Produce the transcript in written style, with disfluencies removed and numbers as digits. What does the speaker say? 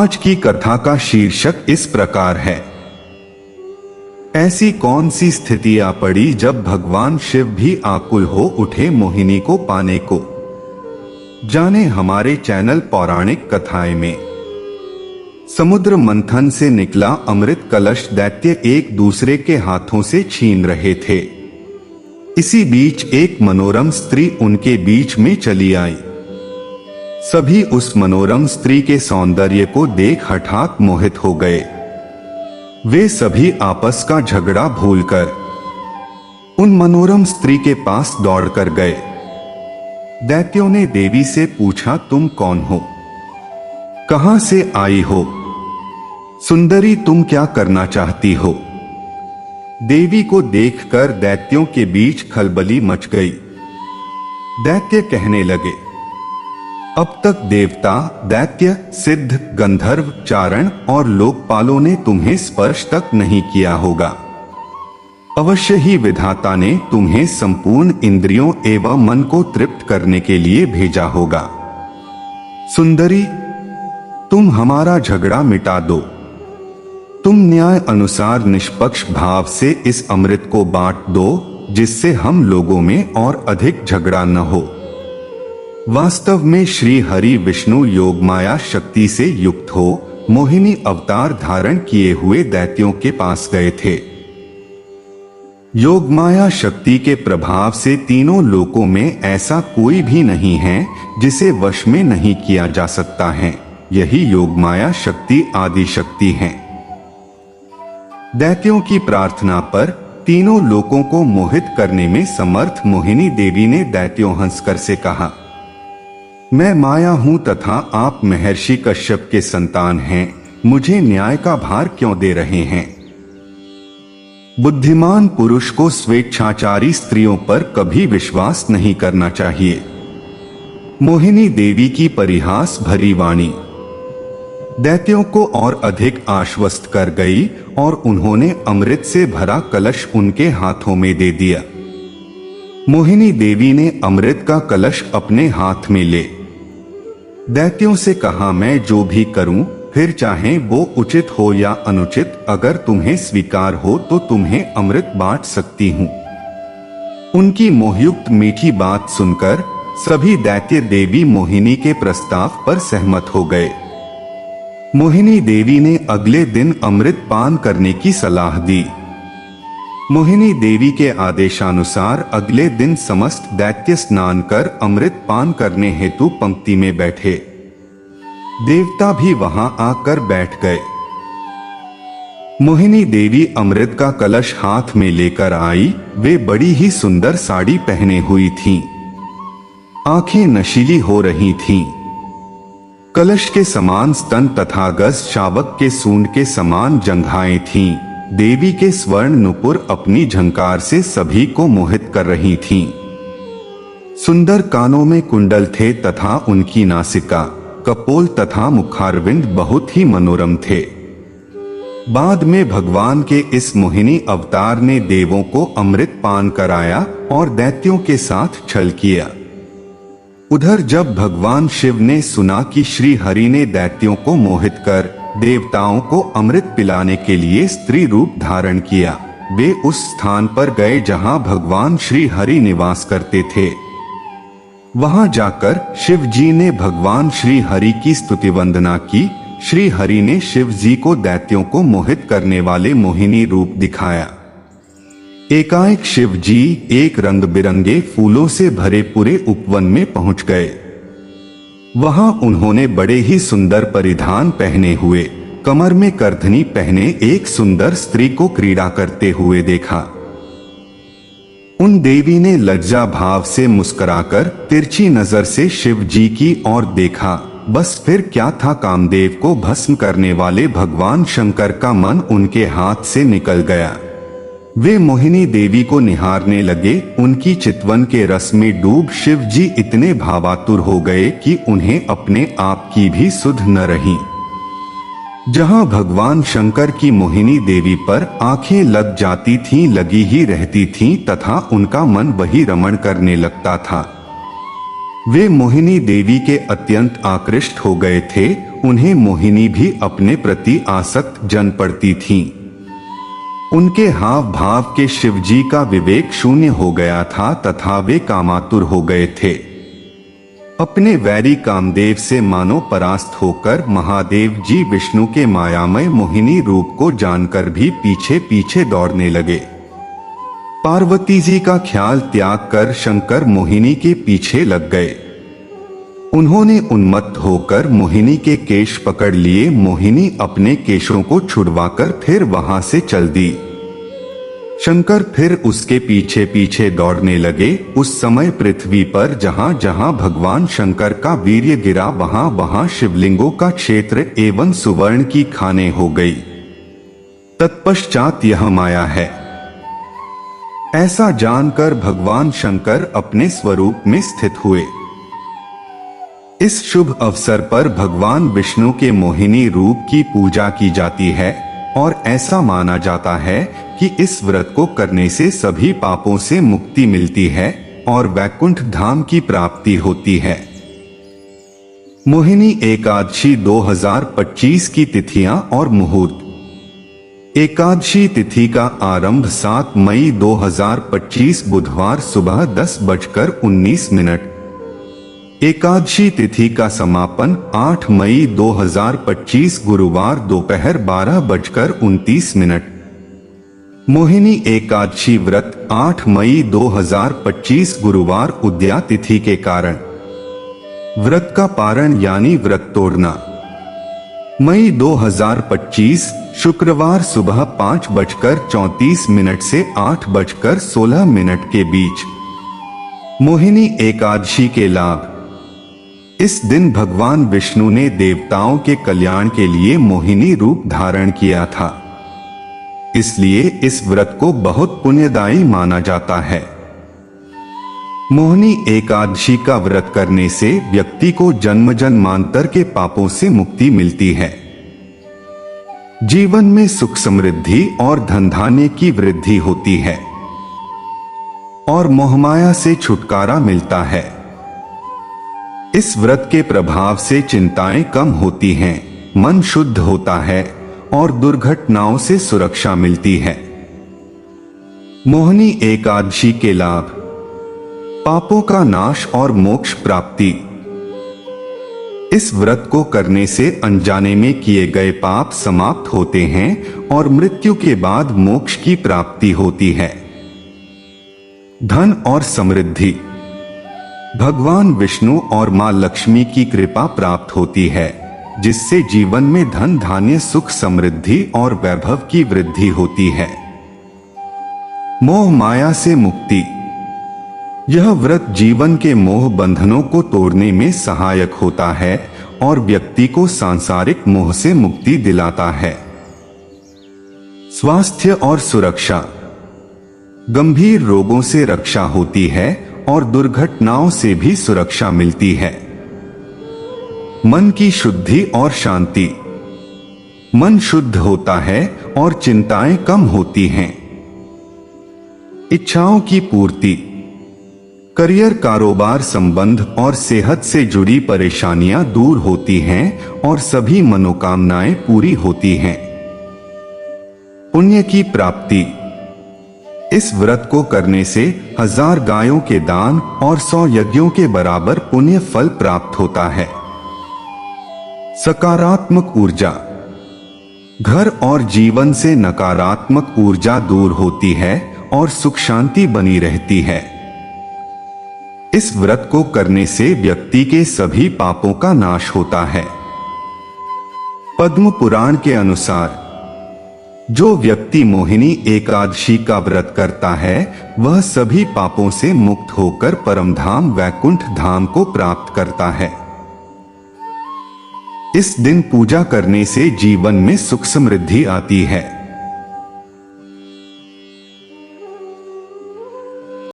आज की कथा का शीर्षक इस प्रकार है। ऐसी कौन सी स्थिति आ पड़ी जब भगवान शिव भी आकुल हो उठे मोहिनी को पाने को। जाने हमारे चैनल पौराणिक कथाएं में। समुद्र मंथन से निकला अमृत कलश दैत्य एक दूसरे के हाथों से छीन रहे थे। इसी बीच एक मनोरम स्त्री उनके बीच में चली आई। सभी उस मनोरम स्त्री के सौंदर्य को देख हठात मोहित हो गए। वे सभी आपस का झगड़ा भूलकर उन मनोरम स्त्री के पास दौड़कर गए। दैत्यों ने देवी से पूछा, तुम कौन हो, कहां से आई हो, सुंदरी तुम क्या करना चाहती हो। देवी को देखकर दैत्यों के बीच खलबली मच गई। दैत्य कहने लगे, अब तक देवता, दैत्य, सिद्ध, गंधर्व, चारण और लोकपालों ने तुम्हें स्पर्श तक नहीं किया होगा। अवश्य ही विधाता ने तुम्हें संपूर्ण इंद्रियों एवं मन को तृप्त करने के लिए भेजा होगा। सुंदरी, तुम हमारा झगड़ा मिटा दो। तुम न्याय अनुसार निष्पक्ष भाव से इस अमृत को बांट दो, जिससे हम लोगों में और अधिक झगड़ा न हो। वास्तव में श्री हरि विष्णु योगमाया शक्ति से युक्त हो मोहिनी अवतार धारण किए हुए दैत्यों के पास गए थे। योगमाया शक्ति के प्रभाव से तीनों लोकों में ऐसा कोई भी नहीं है जिसे वश में नहीं किया जा सकता है। यही योगमाया शक्ति आदि शक्ति है। दैत्यों की प्रार्थना पर तीनों लोकों को मोहित करने में समर्थ मोहिनी देवी ने दैत्यों हंसकर से कहा, मैं माया हूं तथा आप महर्षि कश्यप के संतान हैं। मुझे न्याय का भार क्यों दे रहे हैं। बुद्धिमान पुरुष को स्वेच्छाचारी स्त्रियों पर कभी विश्वास नहीं करना चाहिए। मोहिनी देवी की परिहास भरी वाणी दैत्यों को और अधिक आश्वस्त कर गई और उन्होंने अमृत से भरा कलश उनके हाथों में दे दिया। मोहिनी देवी ने अमृत का कलश अपने हाथ में ले दैत्यों से कहा, मैं जो भी करूं, फिर चाहे वो उचित हो या अनुचित, अगर तुम्हें स्वीकार हो तो तुम्हें अमृत बांट सकती हूं। उनकी मोहयुक्त मीठी बात सुनकर सभी दैत्य देवी मोहिनी के प्रस्ताव पर सहमत हो गए। मोहिनी देवी ने अगले दिन अमृत पान करने की सलाह दी। मोहिनी देवी के आदेशानुसार अगले दिन समस्त दैत्य स्नान कर अमृत पान करने हेतु पंक्ति में बैठे। देवता भी वहां आकर बैठ गए। मोहिनी देवी अमृत का कलश हाथ में लेकर आई। वे बड़ी ही सुंदर साड़ी पहने हुई थीं। आंखें नशीली हो रही थीं। कलश के समान स्तन तथा गज शावक के सूंड के समान जंघाएं थीं। देवी के स्वर्ण नुपुर अपनी झंकार से सभी को मोहित कर रही थीं। सुंदर कानों में कुंडल थे तथा उनकी नासिका, कपोल तथा मुखारविंद बहुत ही मनोरम थे। बाद में भगवान के इस मोहिनी अवतार ने देवों को अमृत पान कराया और दैत्यों के साथ छल किया। उधर जब भगवान शिव ने सुना कि श्री हरि ने दैत्यों को मोहित कर देवताओं को अमृत पिलाने के लिए स्त्री रूप धारण किया, वे उस स्थान पर गए जहां भगवान श्री हरि निवास करते थे। वहां जाकर शिव जी ने भगवान श्री हरि की स्तुति वंदना की। श्री हरि ने शिव जी को दैत्यों को मोहित करने वाले मोहिनी रूप दिखाया। एकाएक शिव जी एक रंग बिरंगे फूलों से भरे पूरे उपवन में पहुंच गए। वहां उन्होंने बड़े ही सुंदर परिधान पहने हुए, कमर में करधनी पहने एक सुंदर स्त्री को क्रीड़ा करते हुए देखा। उन देवी ने लज्जा भाव से मुस्कुराकर तिरछी नजर से शिव जी की ओर देखा। बस फिर क्या था, कामदेव को भस्म करने वाले भगवान शंकर का मन उनके हाथ से निकल गया। वे मोहिनी देवी को निहारने लगे। उनकी चितवन के रस में डूब शिव जी इतने भावातुर हो गए कि उन्हें अपने आप की भी सुध न रही। जहां भगवान शंकर की मोहिनी देवी पर आंखें लग जाती थीं, लगी ही रहती थीं तथा उनका मन वही रमण करने लगता था। वे मोहिनी देवी के अत्यंत आकृष्ट हो गए थे उन्हें मोहिनी भी अपने प्रति आसक्त जन पड़ती थीं। उनके हाव भाव के शिवजी का विवेक शून्य हो गया था तथा वे कामातुर हो गए थे। अपने वैरी कामदेव से मानो परास्त होकर महादेव जी विष्णु के मायामय मोहिनी रूप को जानकर भी पीछे पीछे दौड़ने लगे। पार्वती जी का ख्याल त्याग कर शंकर मोहिनी के पीछे लग गए। उन्होंने उन्मत्त होकर मोहिनी के केश पकड़ लिए। मोहिनी अपने केशों को छुड़वाकर फिर वहां से चल दी। शंकर फिर उसके पीछे पीछे दौड़ने लगे। उस समय पृथ्वी पर जहां जहां भगवान शंकर का वीर्य गिरा वहां वहां शिवलिंगों का क्षेत्र एवं सुवर्ण की खानें हो गई। तत्पश्चात यह माया है ऐसा जानकर भगवान शंकर अपने स्वरूप में स्थित हुए। इस शुभ अवसर पर भगवान विष्णु के मोहिनी रूप की पूजा की जाती है और ऐसा माना जाता है कि इस व्रत को करने से सभी पापों से मुक्ति मिलती है और वैकुंठ धाम की प्राप्ति होती है। मोहिनी एकादशी 2025 की तिथियां और मुहूर्त। एकादशी तिथि का आरंभ 7 मई 2025 बुधवार सुबह 10:19। एकादशी तिथि का समापन 8 मई 2025 गुरुवार दोपहर 12:29। मोहिनी एकादशी व्रत 8 मई 2025 गुरुवार उद्या तिथि के कारण व्रत का पारण यानी व्रत तोड़ना। मई 2025 शुक्रवार सुबह 5:34 से 8:16 के बीच। मोहिनी एकादशी के लाभ। इस दिन भगवान विष्णु ने देवताओं के कल्याण के लिए मोहिनी रूप धारण किया था, इसलिए इस व्रत को बहुत पुण्यदायी माना जाता है। मोहिनी एकादशी का व्रत करने से व्यक्ति को जन्म जन्मांतर के पापों से मुक्ति मिलती है। जीवन में सुख समृद्धि और धन धान्य की वृद्धि होती है और मोहमाया से छुटकारा मिलता है। इस व्रत के प्रभाव से चिंताएं कम होती हैं, मन शुद्ध होता है और दुर्घटनाओं से सुरक्षा मिलती है। मोहिनी एकादशी के लाभ। पापों का नाश और मोक्ष प्राप्ति। इस व्रत को करने से अनजाने में किए गए पाप समाप्त होते हैं और मृत्यु के बाद मोक्ष की प्राप्ति होती है। धन और समृद्धि। भगवान विष्णु और मां लक्ष्मी की कृपा प्राप्त होती है, जिससे जीवन में धन धान्य सुख समृद्धि और वैभव की वृद्धि होती है। मोह माया से मुक्ति। यह व्रत जीवन के मोह बंधनों को तोड़ने में सहायक होता है और व्यक्ति को सांसारिक मोह से मुक्ति दिलाता है। स्वास्थ्य और सुरक्षा। गंभीर रोगों से रक्षा होती है और दुर्घटनाओं से भी सुरक्षा मिलती है। मन की शुद्धि और शांति। मन शुद्ध होता है और चिंताएं कम होती हैं। इच्छाओं की पूर्ति। करियर, कारोबार, संबंध और सेहत से जुड़ी परेशानियां दूर होती हैं और सभी मनोकामनाएं पूरी होती हैं। पुण्य की प्राप्ति। इस व्रत को करने से 1000 गायों के दान और 100 यज्ञों के बराबर पुण्य फल प्राप्त होता है। सकारात्मक ऊर्जा। घर और जीवन से नकारात्मक ऊर्जा दूर होती है और सुख शांति बनी रहती है। इस व्रत को करने से व्यक्ति के सभी पापों का नाश होता है। पद्म पुराण के अनुसार जो व्यक्ति मोहिनी एकादशी का व्रत करता है वह सभी पापों से मुक्त होकर परमधाम वैकुंठ धाम को प्राप्त करता है। इस दिन पूजा करने से जीवन में सुख समृद्धि आती है।